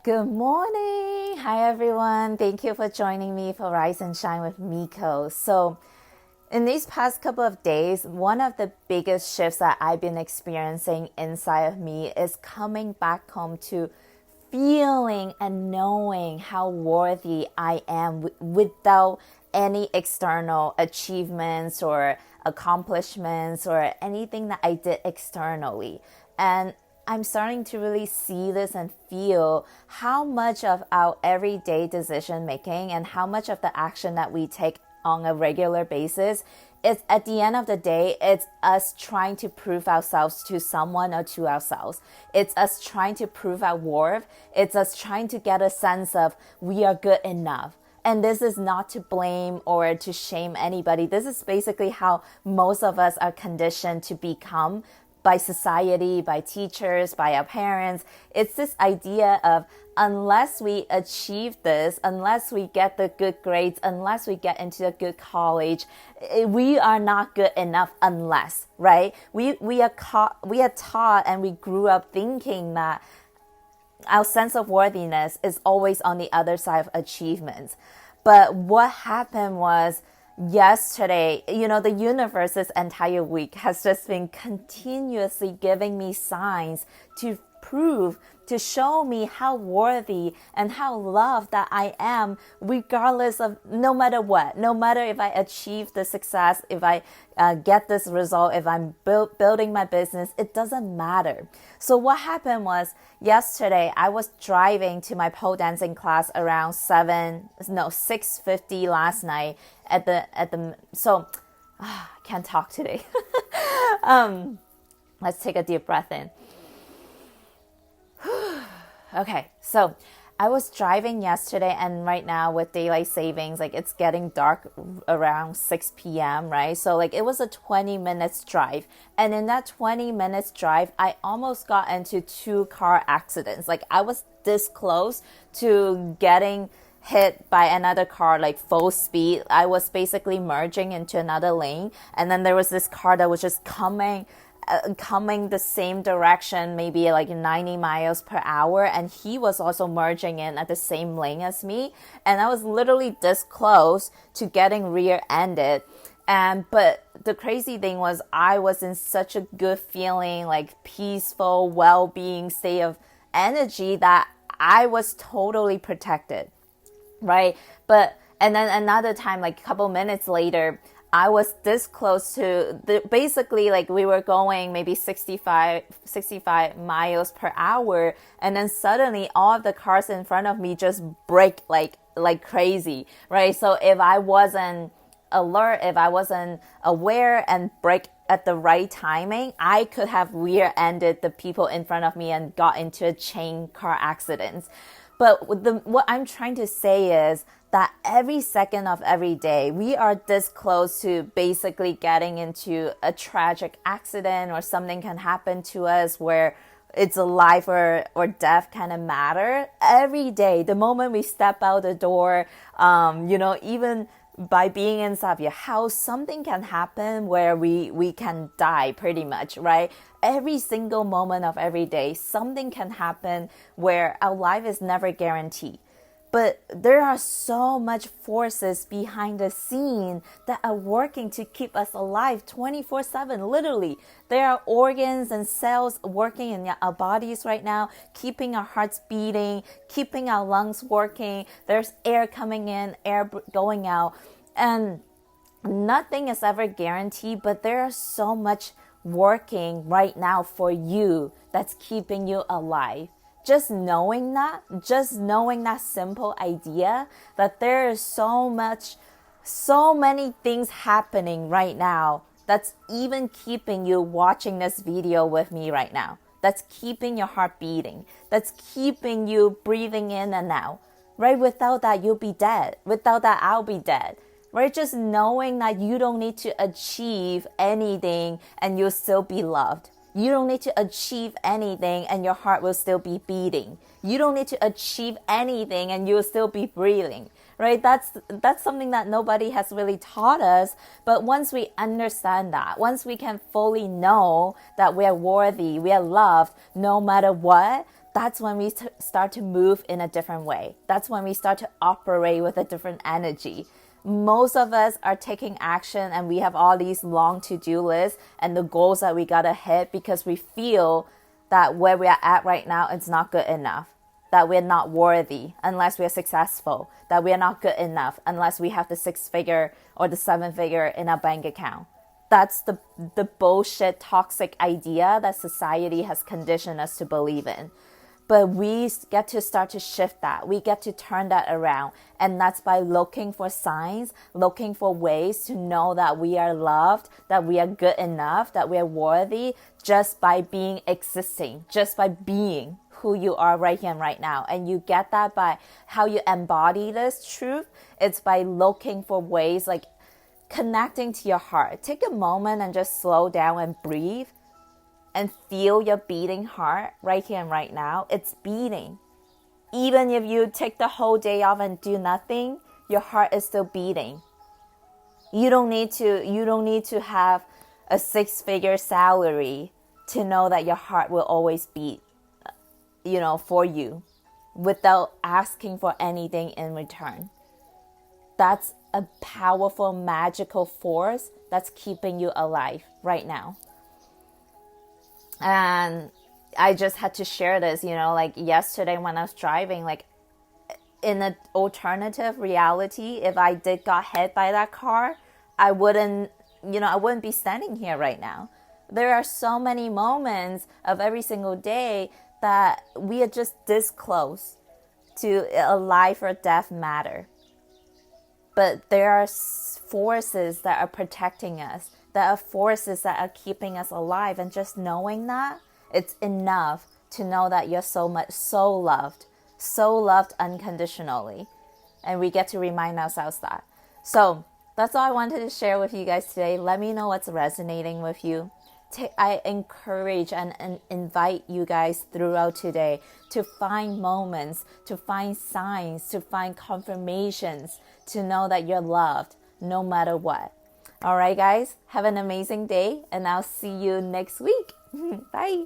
Good morning. Hi, everyone. Thank you for joining me for Rise and Shine with Miko. So, in these past couple of days, one of the biggest shifts that I've been experiencing inside of me is coming back home to feeling and knowing how worthy I am without any external achievements or accomplishments or anything that I did externally. And I'm starting to really see this and feel how much of our everyday decision making and how much of the action that we take on a regular basis is, at the end of the day, it's us trying to prove ourselves to someone or to ourselves. It's us trying to prove our worth. It's us trying to get a sense of we are good enough. And this is not to blame or to shame anybody. This is basically how most of us are conditioned to become by society, by teachers, by our parents. It's this idea of unless we achieve this, unless we get the good grades, unless we get into a good college, we are not good enough unless, right? We are taught and we grew up thinking that our sense of worthiness is always on the other side of achievements. But what happened was, yesterday, the universe this entire week has just been continuously giving me signs to prove, to show me how worthy and how loved that I am, regardless of no matter what, no matter if I achieve the success, if I get this result, if I'm building my business, it doesn't matter. So what happened was yesterday I was driving to my pole dancing class around 6:50 last night I can't talk today. Let's take a deep breath in. Okay, so I was driving yesterday, and right now with daylight savings, it's getting dark around 6 p.m., right? So it was a 20 minutes drive. And in that 20 minutes drive, I almost got into 2 car accidents. I was this close to getting hit by another car full speed. I was basically merging into another lane, and then there was this car that was just coming the same direction, maybe 90 miles per hour, and he was also merging in at the same lane as me, and I was literally this close to getting rear-ended. But the crazy thing was, I was in such a good feeling, peaceful, well-being state of energy that I was totally protected, right? And then another time, a couple minutes later, I was this close to basically we were going maybe 65 miles per hour, and then suddenly all of the cars in front of me just brake like crazy, right? So if I wasn't alert, if I wasn't aware and brake at the right timing, I could have rear-ended the people in front of me and got into a chain car accidents. But what I'm trying to say is that every second of every day, we are this close to basically getting into a tragic accident, or something can happen to us where it's a life or death kind of matter. Every day, the moment we step out the door, even by being inside of your house, something can happen where we can die pretty much, right? Every single moment of every day, something can happen where our life is never guaranteed. But there are so much forces behind the scene that are working to keep us alive 24/7, literally. There are organs and cells working in our bodies right now, keeping our hearts beating, keeping our lungs working. There's air coming in, air going out. And nothing is ever guaranteed, but there is so much working right now for you that's keeping you alive. Just knowing that simple idea that there is so many things happening right now that's even keeping you watching this video with me right now. That's keeping your heart beating. That's keeping you breathing in and out, right? Without that, you'll be dead. Without that, I'll be dead. Right? Just knowing that you don't need to achieve anything and you'll still be loved. You don't need to achieve anything and your heart will still be beating. You don't need to achieve anything and you'll still be breathing, right? That's something that nobody has really taught us. But once we understand that, once we can fully know that we are worthy, we are loved, no matter what, that's when we start to move in a different way. That's when we start to operate with a different energy. Most of us are taking action and we have all these long to-do lists and the goals that we gotta hit because we feel that where we are at right now, it's not good enough. That we're not worthy unless we're successful. That we're not good enough unless we have the 6-figure or the 7-figure in our bank account. That's the bullshit, toxic idea that society has conditioned us to believe in. But we get to start to shift that. We get to turn that around. And that's by looking for signs, looking for ways to know that we are loved, that we are good enough, that we are worthy, just by existing, just by being who you are right here and right now. And you get that by how you embody this truth. It's by looking for ways, like connecting to your heart. Take a moment and just slow down and breathe. And feel your beating heart right here and right now. It's beating. Even if you take the whole day off and do nothing, your heart is still beating. You don't need to have a 6-figure salary to know that your heart will always beat, for you without asking for anything in return. That's a powerful, magical force that's keeping you alive right now. And I just had to share this, like yesterday when I was driving, like in an alternative reality, if I got hit by that car, I wouldn't be standing here right now. There are so many moments of every single day that we are just this close to a life or death matter. But there are forces that are protecting us. There are forces that are keeping us alive. And just knowing that, it's enough to know that you're so loved unconditionally. And we get to remind ourselves that. So that's all I wanted to share with you guys today. Let me know what's resonating with you. I encourage and invite you guys throughout today to find moments, to find signs, to find confirmations, to know that you're loved no matter what. All right, guys, have an amazing day, and I'll see you next week. Bye.